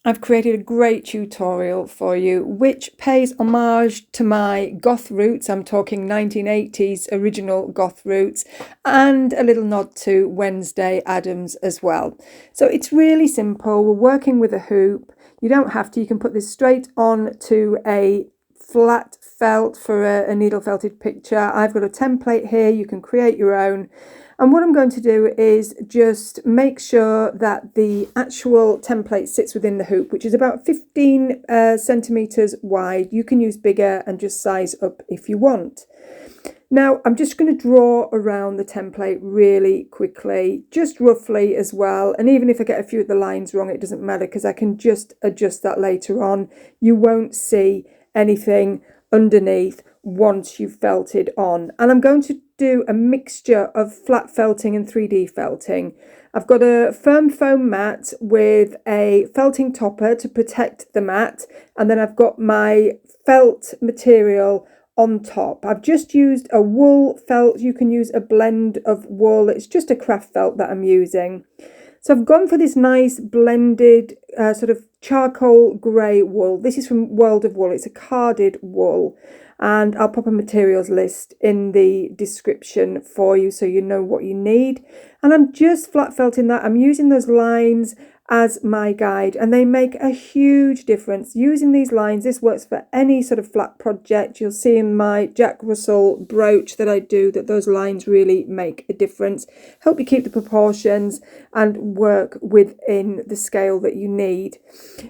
I've created a great tutorial for you which pays homage to my goth roots. I'm talking 1980s original goth roots, and a little nod to Wednesday Addams as well. So it's really simple. We're working with a hoop. You don't have to. You can put this straight on to a flat felt for a needle felted picture. I've got a template here. You can create your own. And what I'm going to do is just make sure that the actual template sits within the hoop, which is about 15 centimeters wide. You can use bigger and just size up if you want. Now, I'm just going to draw around the template really quickly, just roughly as well. And even if I get a few of the lines wrong, it doesn't matter because I can just adjust that later on. You won't see anything underneath once you've felted on. And I'm going to do a mixture of flat felting and 3D felting. I've got a firm foam mat with a felting topper to protect the mat, and then I've got my felt material on top. I've just used a wool felt. You can use a blend of wool. It's just a craft felt that I'm using. So I've gone for this nice blended sort of charcoal grey wool. This is from World of Wool. It's a carded wool. And I'll pop a materials list in the description for you so you know what you need. And I'm just flat felting that. I'm using those lines as my guide, and they make a huge difference. Using these lines, this works for any sort of flat project. You'll see in my Jack Russell brooch that I do that those lines really make a difference. Help you keep the proportions and work within the scale that you need.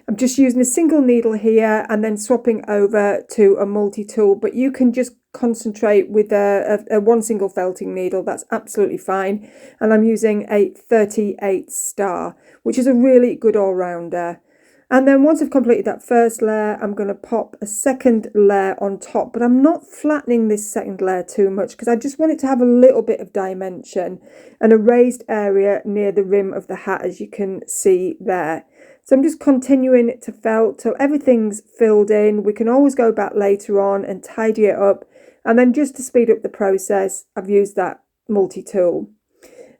I'm just using a single needle here and then swapping over to a multi-tool, but you can just concentrate with a one single felting needle. That's absolutely fine. And I'm using a 38 star, which is a really good all-rounder. And then once I've completed that first layer, I'm going to pop a second layer on top, but I'm not flattening this second layer too much because I just want it to have a little bit of dimension and a raised area near the rim of the hat, as you can see there. So I'm just continuing to felt till everything's filled in. We can always go back later on and tidy it up. And then just to speed up the process, I've used that multi-tool.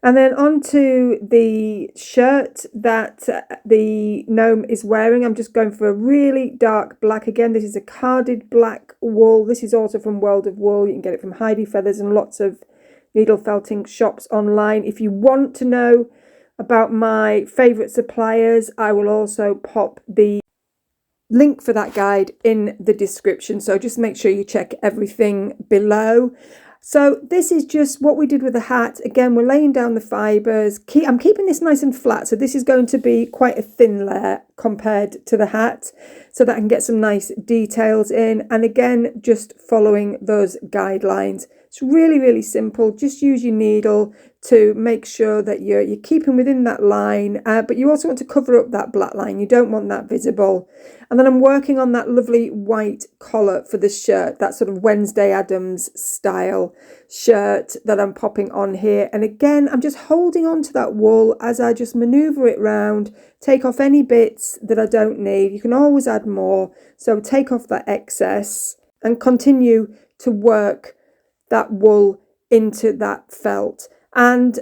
And then onto the shirt that the gnome is wearing. I'm just going for a really dark black. Again, this is a carded black wool. This is also from World of Wool. You can get it from Heidi Feathers and lots of needle felting shops online. If you want to know about my favourite suppliers, I will also pop the link for that guide in the description, so just make sure you check everything below. So this is just what we did with the hat. Again, we're laying down the fibres. I'm keeping this nice and flat, so this is going to be quite a thin layer compared to the hat, so that I can get some nice details in. And again, just following those guidelines. It's really, really simple. Just use your needle to make sure that you're keeping within that line, but you also want to cover up that black line. You don't want that visible. And then I'm working on that lovely white collar for the shirt, that sort of Wednesday Addams style shirt that I'm popping on here. And again, I'm just holding on to that wool as I just maneuver it round, take off any bits that I don't need. You can always add more. So take off that excess and continue to work that wool into that felt. And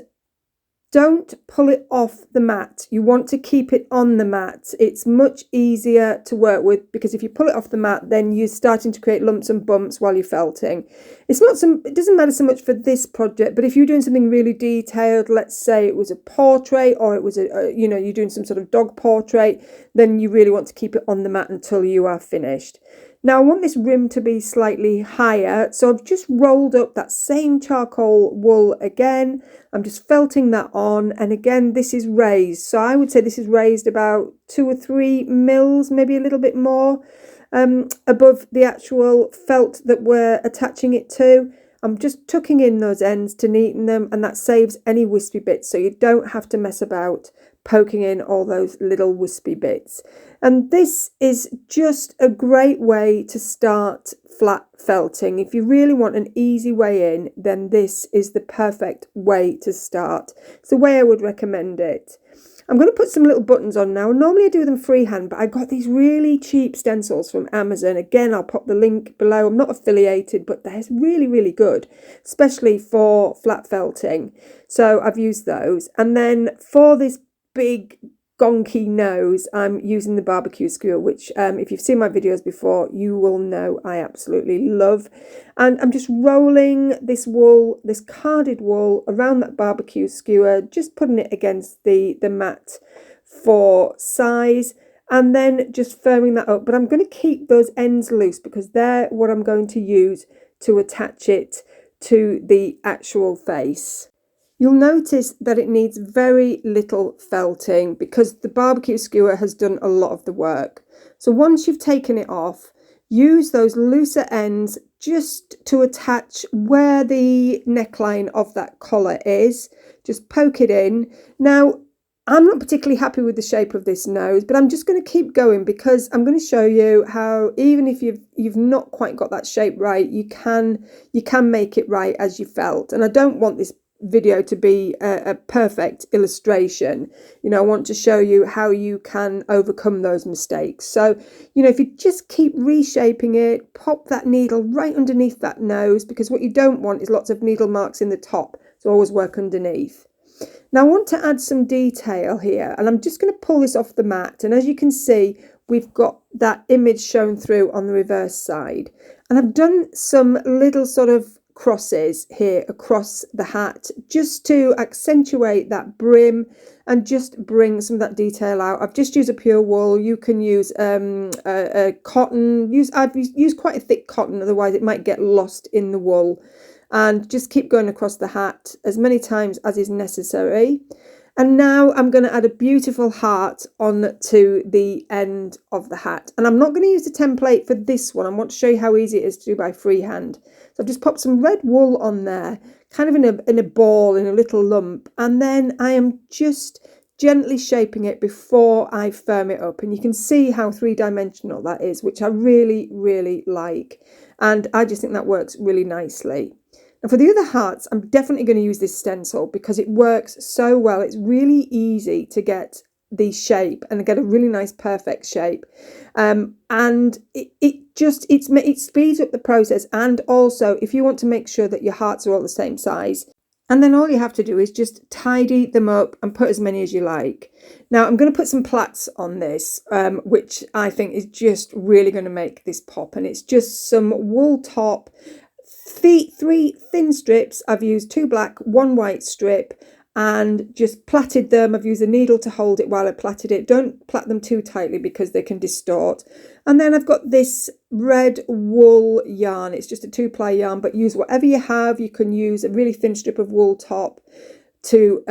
don't pull it off the mat. You want to keep it on the mat. It's much easier to work with, because if you pull it off the mat, then you're starting to create lumps and bumps while you're felting. It doesn't matter so much for this project, but if you're doing something really detailed, let's say it was a portrait, or it was you're doing some sort of dog portrait, then you really want to keep it on the mat until you are finished. Now I want this rim to be slightly higher, so I've just rolled up that same charcoal wool again. I'm just felting that on, and again this is raised, so I would say this is raised about 2 or 3 mils, maybe a little bit more, above the actual felt that we're attaching it to. I'm just tucking in those ends to neaten them, and that saves any wispy bits, so you don't have to mess about poking in all those little wispy bits. And this is just a great way to start flat felting. If you really want an easy way in, then this is the perfect way to start. It's the way I would recommend it. I'm going to put some little buttons on now. Normally I do them freehand, but I got these really cheap stencils from Amazon. Again, I'll pop the link below. I'm not affiliated, but they're really, really good, especially for flat felting. So I've used those. And then for this big gonky nose, I'm using the barbecue skewer, which if you've seen my videos before, you will know I absolutely love. And I'm just rolling this wool, this carded wool, around that barbecue skewer, just putting it against the mat for size, and then just firming that up. But I'm going to keep those ends loose because they're what I'm going to use to attach it to the actual face. You'll notice that it needs very little felting because the barbecue skewer has done a lot of the work. So once you've taken it off, use those looser ends just to attach where the neckline of that collar is. Just poke it in. Now, I'm not particularly happy with the shape of this nose, but I'm just going to keep going because I'm going to show you how even if you've not quite got that shape right, you can make it right as you felt. And I don't want this video to be a perfect illustration. You know, I want to show you how you can overcome those mistakes. So, you know, if you just keep reshaping it, pop that needle right underneath that nose, because what you don't want is lots of needle marks in the top. So always work underneath. Now I want to add some detail here, and I'm just going to pull this off the mat, and as you can see, we've got that image shown through on the reverse side, and I've done some little sort of crosses here across the hat just to accentuate that brim and just bring some of that detail out. I've just used a pure wool. You can use a cotton. I've used quite a thick cotton, otherwise it might get lost in the wool. And just keep going across the hat as many times as is necessary. And now I'm going to add a beautiful heart on to the end of the hat. And I'm not going to use the template for this one. I want to show you how easy it is to do by freehand. So I've just popped some red wool on there, kind of in a ball, in a little lump. And then I am just gently shaping it before I firm it up. And you can see how three-dimensional that is, which I really, really like. And I just think that works really nicely. Now for the other hearts, I'm definitely going to use this stencil because it works so well. It's really easy to get the shape and get a really nice perfect shape. And it speeds up the process. And also, if you want to make sure that your hearts are all the same size, and then all you have to do is just tidy them up and put as many as you like. Now I'm going to put some plaits on this, which I think is just really going to make this pop. And it's just some wool top, three thin strips. I've used 2 black, 1 white strip, and just plaited them. I've used a needle to hold it while I plaited it. Don't plait them too tightly because they can distort. And then I've got this red wool yarn. It's just a 2-ply yarn, but use whatever you have. You can use a really thin strip of wool top to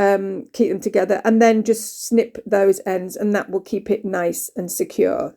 keep them together, and then just snip those ends, and that will keep it nice and secure.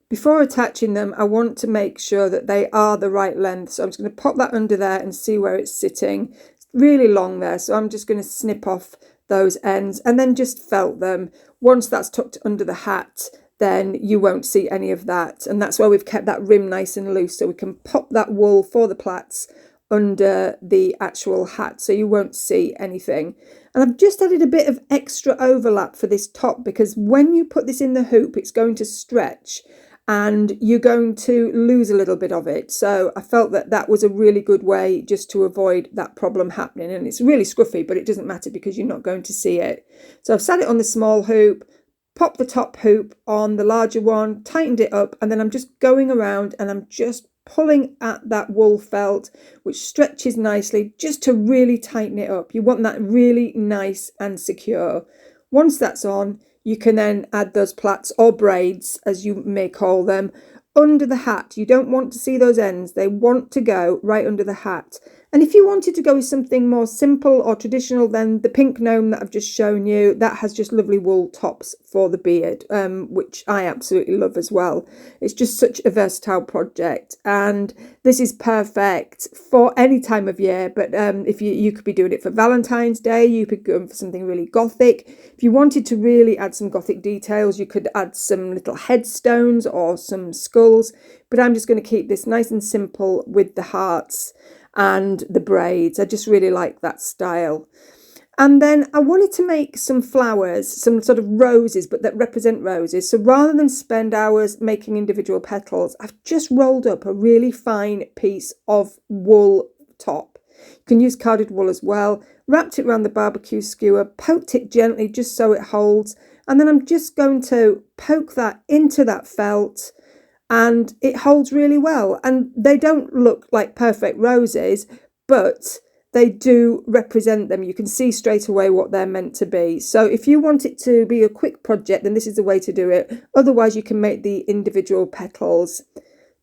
Before attaching them, I want to make sure that they are the right length. So I'm just going to pop that under there and see where it's sitting. It's really long there, so I'm just going to snip off those ends and then just felt them. Once that's tucked under the hat, then you won't see any of that. And that's why we've kept that rim nice and loose, so we can pop that wool for the plaits under the actual hat, so you won't see anything. And I've just added a bit of extra overlap for this top, because when you put this in the hoop, it's going to stretch and you're going to lose a little bit of it. So I felt that that was a really good way just to avoid that problem happening. And it's really scruffy, but it doesn't matter because you're not going to see it. So I've sat it on the small hoop, popped the top hoop on the larger one, tightened it up, and then I'm just going around and I'm just pulling at that wool felt, which stretches nicely, just to really tighten it up. You want that really nice and secure. Once that's on, you can then add those plaits, or braids as you may call them, under the hat. You don't want to see those ends. They want to go right under the hat. And if you wanted to go with something more simple or traditional, then the pink gnome that I've just shown you, that has just lovely wool tops for the beard, which I absolutely love as well. It's just such a versatile project, and this is perfect for any time of year. But if you could be doing it for Valentine's Day, you could go for something really gothic. If you wanted to really add some gothic details, you could add some little headstones or some skulls. But I'm just going to keep this nice and simple with the hearts and the braids. I just really like that style. And then I wanted to make some flowers, some sort of roses, but that represent roses. So rather than spend hours making individual petals, I've just rolled up a really fine piece of wool top. You can use carded wool as well. Wrapped it around the barbecue skewer, poked it gently just so it holds, And then I'm just going to poke that into that felt, and it holds really well. And they don't look like perfect roses, but they do represent them. You can see straight away what they're meant to be. So if you want it to be a quick project, then this is the way to do it. Otherwise, you can make the individual petals.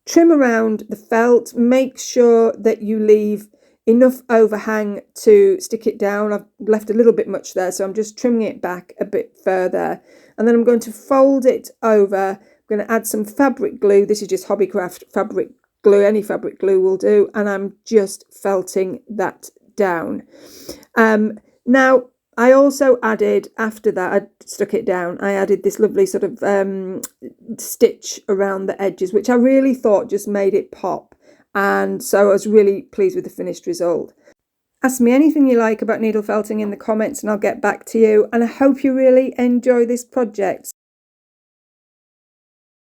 Trim around the felt, make sure that you leave enough overhang to stick it down. I've left a little bit much there, so I'm just trimming it back a bit further. And then I'm going to fold it over. I'm going to add some fabric glue. This is just Hobbycraft fabric glue, any fabric glue will do. And I'm just felting that down. Now, I also added, after that, I stuck it down, I added this lovely sort of stitch around the edges, which I really thought just made it pop. And so I was really pleased with the finished result. Ask me anything you like about needle felting in the comments and I'll get back to you. And I hope you really enjoy this project.